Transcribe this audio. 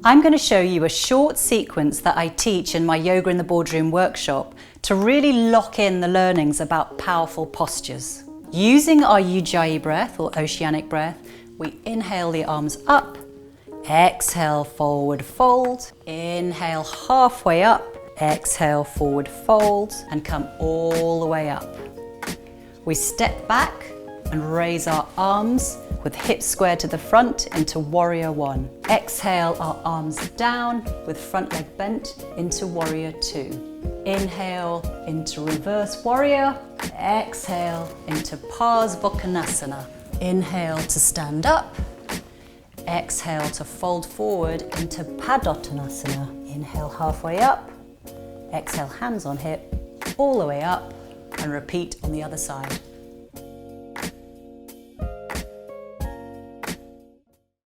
I'm going to show you a short sequence that I teach in my Yoga in the Boardroom workshop to really lock in the learnings about powerful postures. Using our Ujjayi breath or oceanic breath, we inhale the arms up, exhale forward fold, inhale halfway up, exhale forward fold and come all the way up. We step back and raise our arms with hips squared to the front into Warrior One. Exhale our arms down with front leg bent into Warrior Two. Inhale into Reverse Warrior. Exhale into Parsvottanasana. Inhale to stand up. Exhale to fold forward into Padottanasana. Inhale halfway up. Exhale hands on hip, all the way up, and repeat on the other side.